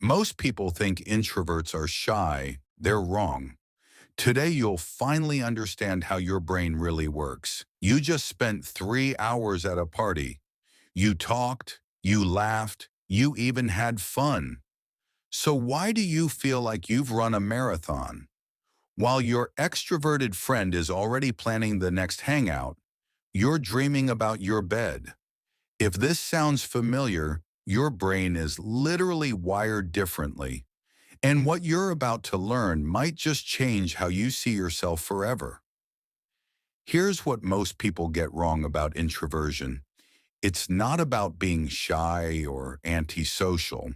Most people think introverts are shy. They're wrong. Today, you'll finally understand how your brain really works. You just spent 3 hours at a party. You talked, you laughed, you even had fun. So why do you feel like you've run a marathon? While your extroverted friend is already planning the next hangout, you're dreaming about your bed. If this sounds familiar, your brain is literally wired differently. And what you're about to learn might just change how you see yourself forever. Here's what most people get wrong about introversion. It's not about being shy or antisocial.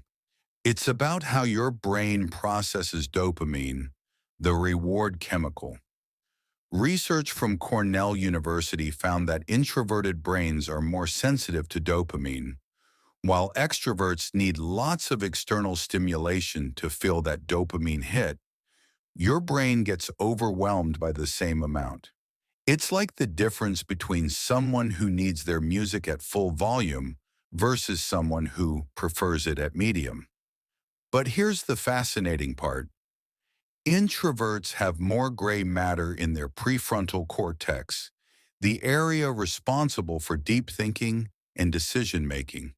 It's about how your brain processes dopamine, the reward chemical. Research from Cornell University found that introverted brains are more sensitive to dopamine, while extroverts need lots of external stimulation to feel that dopamine hit. Your brain gets overwhelmed by the same amount. It's like the difference between someone who needs their music at full volume versus someone who prefers it at medium. But here's the fascinating part. Introverts have more gray matter in their prefrontal cortex, the area responsible for deep thinking and decision making.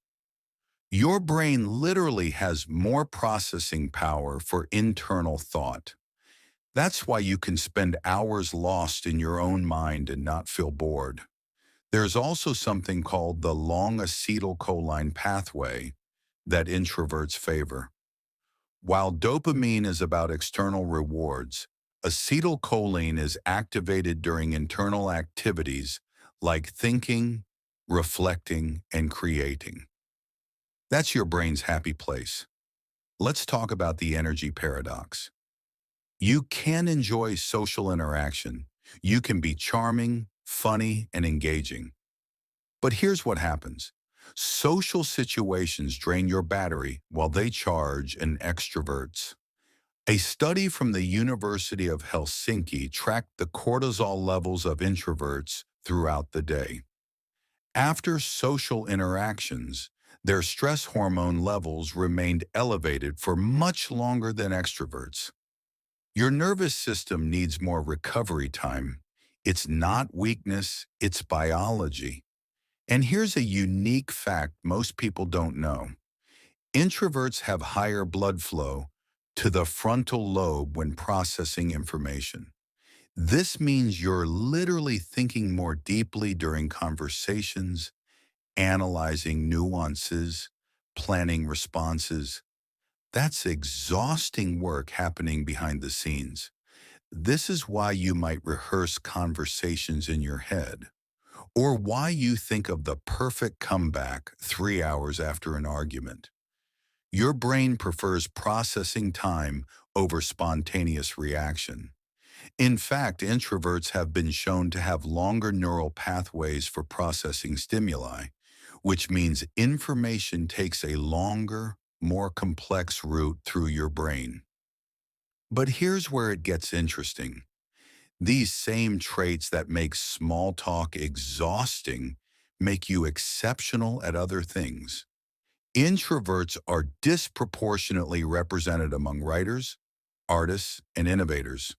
Your brain literally has more processing power for internal thought. That's why you can spend hours lost in your own mind and not feel bored. There's also something called the long acetylcholine pathway that introverts favor. While dopamine is about external rewards, acetylcholine is activated during internal activities like thinking, reflecting, and creating. That's your brain's happy place. Let's talk about the energy paradox. You can enjoy social interaction. You can be charming, funny, and engaging. But here's what happens. Social situations drain your battery while they charge an extroverts. A study from the University of Helsinki tracked the cortisol levels of introverts throughout the day. After social interactions, their stress hormone levels remained elevated for much longer than extroverts. Your nervous system needs more recovery time. It's not weakness, it's biology. And here's a unique fact most people don't know. Introverts have higher blood flow to the frontal lobe when processing information. This means you're literally thinking more deeply during conversations, analyzing nuances, planning responses. That's exhausting work happening behind the scenes. This is why you might rehearse conversations in your head, or why you think of the perfect comeback 3 hours after an argument. Your brain prefers processing time over spontaneous reaction. In fact, introverts have been shown to have longer neural pathways for processing stimuli, which means information takes a longer, more complex route through your brain. But here's where it gets interesting. These same traits that make small talk exhausting make you exceptional at other things. Introverts are disproportionately represented among writers, artists, and innovators.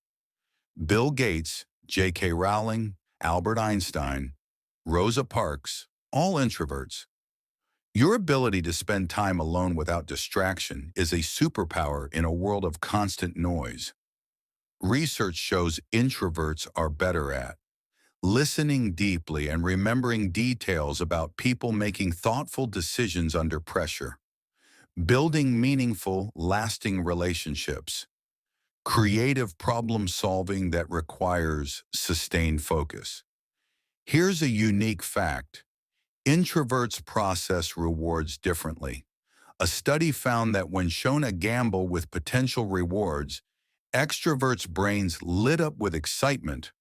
Bill Gates, J.K. Rowling, Albert Einstein, Rosa Parks, all introverts. Your ability to spend time alone without distraction is a superpower in a world of constant noise. Research shows introverts are better at listening deeply and remembering details about people making thoughtful decisions under pressure, building meaningful, lasting relationships, creative problem solving that requires sustained focus. Here's a unique fact. Introverts process rewards differently. A study found that when shown a gamble with potential rewards, extroverts' brains lit up with excitement,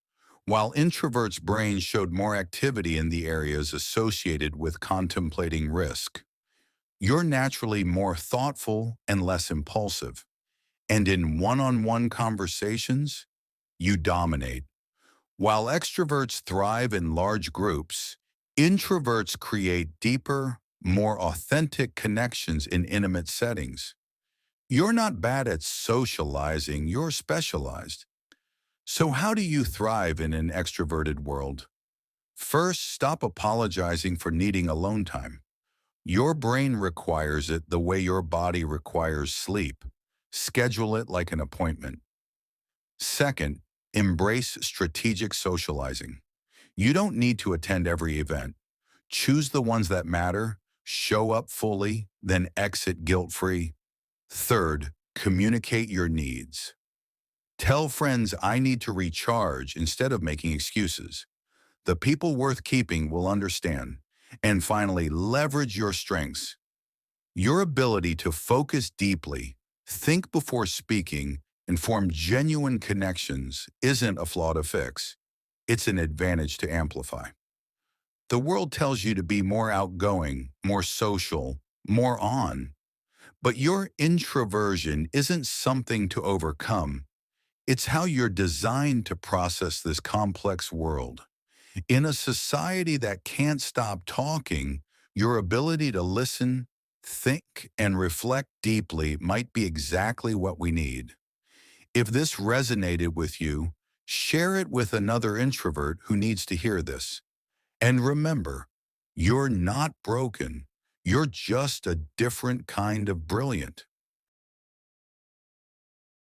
while introverts' brains showed more activity in the areas associated with contemplating risk. You're naturally more thoughtful and less impulsive. And in one-on-one conversations, you dominate. While extroverts thrive in large groups, introverts create deeper, more authentic connections in intimate settings. You're not bad at socializing, you're specialized. So how do you thrive in an extroverted world? First, stop apologizing for needing alone time. Your brain requires it the way your body requires sleep. Schedule it like an appointment. Second, embrace strategic socializing. You don't need to attend every event. Choose the ones that matter, show up fully, then exit guilt-free. Third, communicate your needs. Tell friends I need to recharge instead of making excuses. The people worth keeping will understand. And finally, leverage your strengths. Your ability to focus deeply, think before speaking, and form genuine connections isn't a flaw to fix. It's an advantage to amplify. The world tells you to be more outgoing, more social, more on. But your introversion isn't something to overcome. It's how you're designed to process this complex world. In a society that can't stop talking, your ability to listen, think, and reflect deeply might be exactly what we need. If this resonated with you, share it with another introvert who needs to hear this. And remember, you're not broken. You're just a different kind of brilliant.